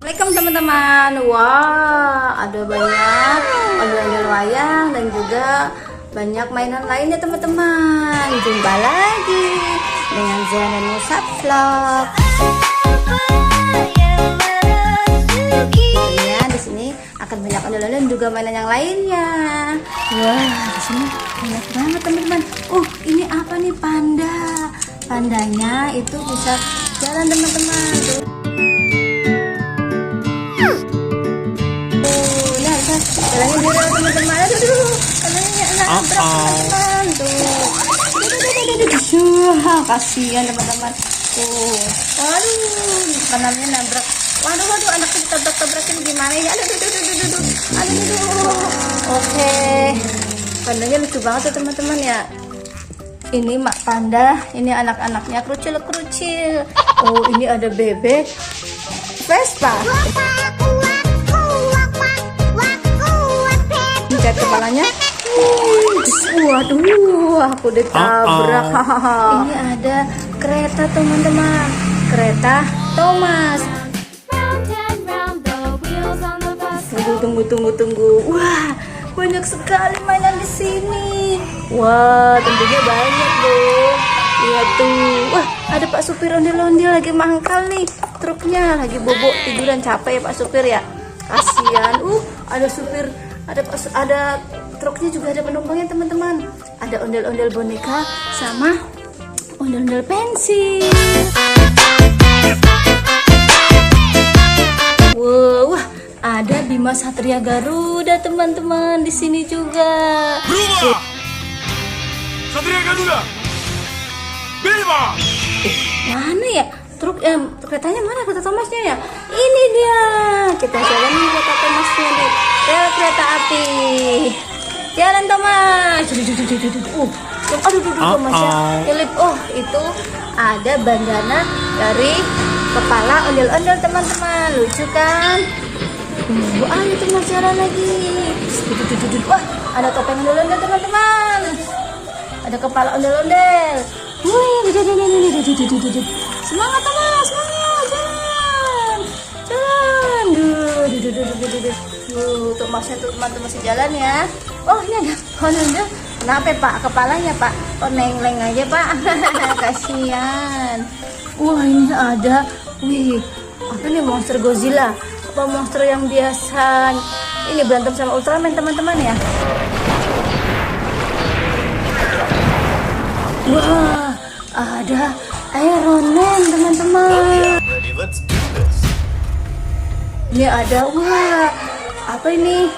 Assalamualaikum teman-teman. Wah, ada banyak ondel-ondel wayang dan juga banyak mainan lainnya teman-teman. Jumpa lagi dengan Zian dan Musa Vlog. Ya, di sini akan banyak ondel-ondel dan juga mainan yang lainnya. Wah, di sini banyak banget teman-teman. Oh, ini apa nih, panda? Pandanya itu bisa jalan teman-teman. Jalannya di rel teman-teman. Aduh, jalannya nabrak teman-teman tuh. Kasihan teman-teman tuh. Waduh, namanya nabrak. Waduh, anak ditabrak-tabrakin gimana ya? Aduh. Oke, pandanya lucu banget ya teman-teman ya. Ini mak panda, ini anak-anaknya kerucil-kerucil. Oh, ini ada bebek Vespa. Lihat kepalanya. Waduh, aku ditabrak. Ini ada kereta teman-teman, kereta Thomas. Tunggu. Wah, banyak sekali mainan di sini. Wah, tentunya banyak dong. Lihat tuh. Wah, ada Pak supir ondel-ondel lagi mangkal nih. Truknya lagi bobok tiduran, capek ya Pak supir ya. Kasihan. Ada supir, ada truknya juga ada penumpangnya teman-teman. Ada ondel-ondel boneka sama ondel-ondel pensil. Wah, ada Bima Satria Garuda teman-teman di sini juga. Berubah, Satria Garuda, Bima. Mana ya? Keretanya mana? Kereta Thomasnya ya? Ini dia. Kita jalan nih kereta Thomasnya nih. Kereta api. Jalan Thomas. Aduh, Thomasnya kelip. Oh, itu ada bandana dari kepala ondel-ondel teman-teman. Lucu kan? Ayo Thomas jalan lagi. Wah, ada topeng ondel-ondel teman-teman. Ada kepala ondel-ondel. Wih, semangat Thomas, semangat, jalan. Thomasnya tuh teman-teman masih jalan ya. Oh, ini ada ondel. Kenapa Pak? Kepalanya Pak? Oh, neng-neng aja Pak. Kasihan. Wah, ini ada. Wih, apa nih, monster Godzilla? Apa monster yang biasa ini berantem sama Ultraman teman-teman ya? Wah, ada Iron Man teman-teman. Ini ada, wah, apa ini?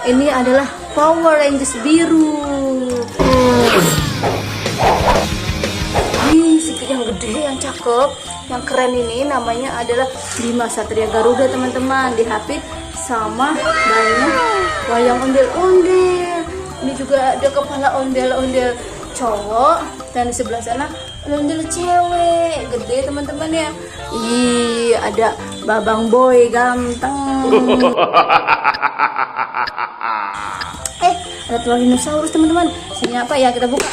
Ini adalah Power Rangers biru. Ini sikit yang gede, yang cakep, yang keren ini namanya adalah Bima Satria Garuda teman-teman. Dihapit sama banyak wayang ondel-ondel. Ini juga ada kepala ondel-ondel cowok dan di sebelah sana ondel cewek gede teman-teman ya. Ih, ada Babang Boy ganteng. Ada telur dinosaurus teman-teman. Sini apa ya, kita buka.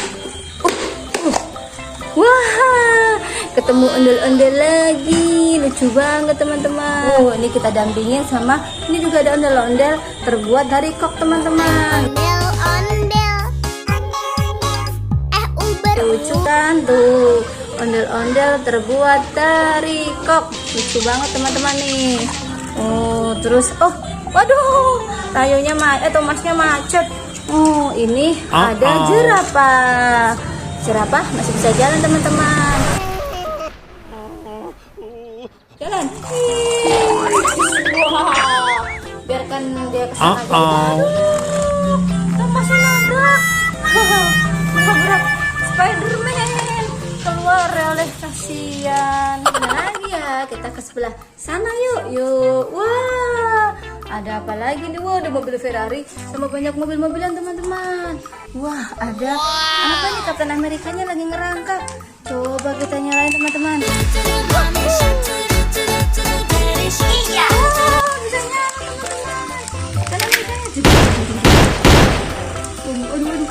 Wah, ketemu ondel-ondel lagi, lucu banget teman-teman. Ini kita dampingin sama, ini juga ada ondel-ondel terbuat dari kok teman-teman. Lucu kan tuh, ondel-ondel terbuat dari kok, lucu banget teman-teman nih. Terus waduh, tayunya Thomasnya macet. Ini ada jerapah masih bisa jalan teman-teman. Jalan. Wah, biarkan dia kesana aja. Aduh, Thomasnya nabrak. Nabrak Spiderman, keluar oleh, kasihan. Mana lagi ya? Kita ke sebelah sana yuk. Wah, ada apa lagi nih? Wah, ada mobil Ferrari sama banyak mobil-mobilan teman-teman. Wah, ada apa nih? Kapten Amerikanya lagi ngerangkak. Coba kita nyalain teman-teman. Bisa nyala teman-teman. Kapten Amerikanya juga. Aduh.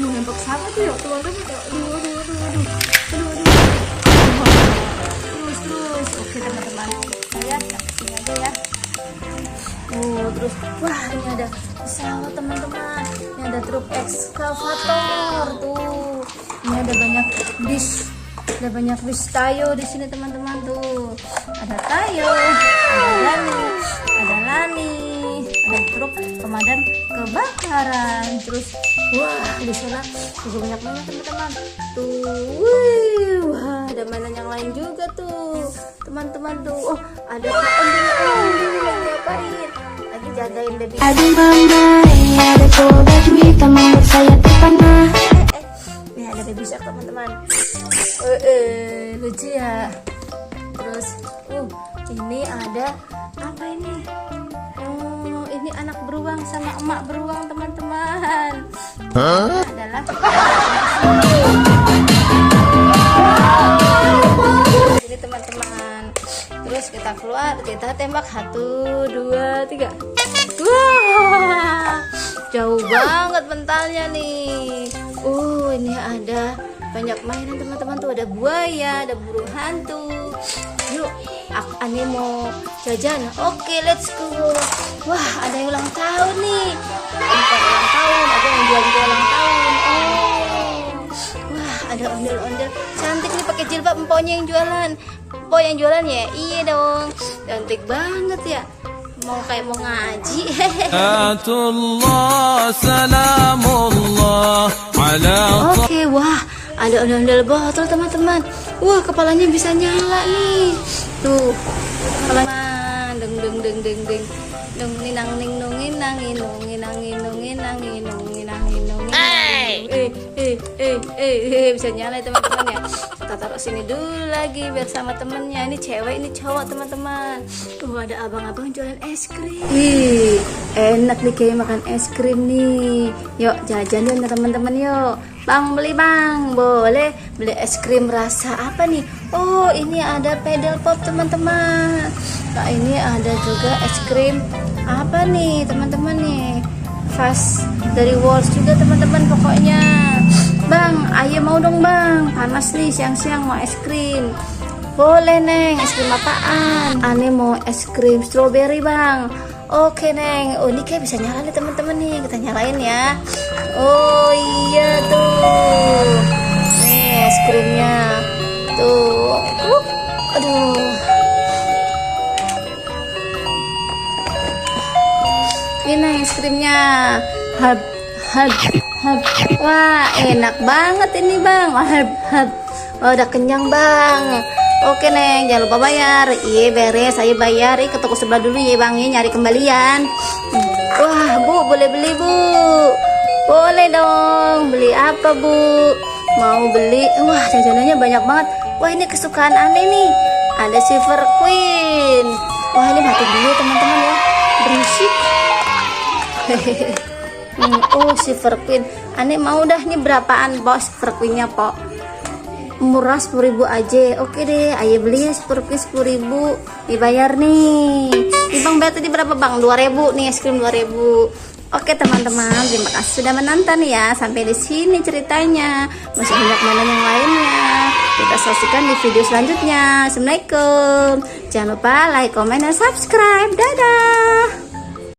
Nembak sama tuh ya teman-teman. Aduh. Terus wah, ini ada pesawat teman-teman. Ini ada truk ekskavator tuh. Ini ada banyak bis. Ada banyak bis Tayo di sini teman-teman tuh. Ada Tayo, ada Lani, ada truk pemadam kebakaran. Terus wah, di sana juga banyak mainan teman-teman. Tuh, wah, ada mainan yang lain juga tuh. Teman-teman tuh. Oh, ada Kak Ondel yang ngapain? Lagi jagain baby. Aduh banggai, ada cobek hitam membuat saya terpana. Nih ada baby shark teman-teman. Lucu ya. Terus, ini ada apa ini? Oh, ini anak beruang sama emak beruang teman-teman. Adalah ini teman-teman. Terus kita keluar, kita tembak 1, 2, 3. Wah, jauh banget mentalnya nih. Ini ada banyak mainan teman-teman tuh, ada buaya, ada burung hantu. Yuk, Ani mau jajan. Oke, let's go. Wah, ada yang ulang tahun nih. Bukan ulang tahun, ada yang jual ulang tahun. Wah, ada ondel-ondel cantik nih pakai jilbab. Empoknya yang jualan. Empok yang jualan ya? Iya dong. Cantik banget ya. Mau kayak mau ngaji. Oke, wah, ada ondel-ondel botol teman-teman. Wah, kepalanya bisa nyala nih. Tuh, kepalanya deng deng deng deng deng deng ninang ning nung inang inung inang inung inang inung inang inung. Bisa nyala teman-teman ya. Kita taruh sini dulu lagi biar sama temennya. Ini cewek, ini cowok teman-teman. Ada abang-abang jualan es krim. Wih, enak nih kayak makan es krim nih. Yuk jajan yuk teman-teman yuk. Bang, beli bang, boleh beli es krim rasa apa nih? Oh, ini ada pedal pop teman-teman. Nah, ini ada juga es krim apa nih teman-teman nih? Fast dari Walls juga teman-teman pokoknya. Bang, ayo mau dong bang, panas nih siang-siang mau es krim. Boleh neng, es krim apaan? Ane mau es krim strawberry bang. Oke neng, ini kayak bisa nyala nih teman-teman nih, kita nyalain ya. Oh iya tuh, nih es krimnya tuh. Aduh, ini es krimnya. Hab. Wah, enak banget ini bang. Hab. Udah kenyang bang. Oke neng, jangan lupa bayar. Iya beres, saya bayar. Ke toko sebelah dulu ya bang, ya nyari kembalian. Wah bu, boleh beli bu? Boleh dong. Beli apa bu? Mau beli? Wah, jajanannya banyak banget. Wah, ini kesukaan aneh nih. Ada Silver Queen. Wah, ini mati dulu teman-teman ya. Berisik. Silver Queen. Aneh mau dah nih berapaan bos Silver Queennya po? Murah 10.000 aja. Oke deh, ayo beli ya Silver Queen 10.000. Dibayar nih. Bang bayar tadi berapa bang? 2.000 nih es krim 2.000. Oke teman-teman, terima kasih sudah menonton ya. Sampai di sini ceritanya. Masih banyak mainan yang lainnya. Kita saksikan di video selanjutnya. Assalamualaikum. Jangan lupa like, comment, dan subscribe. Dadah.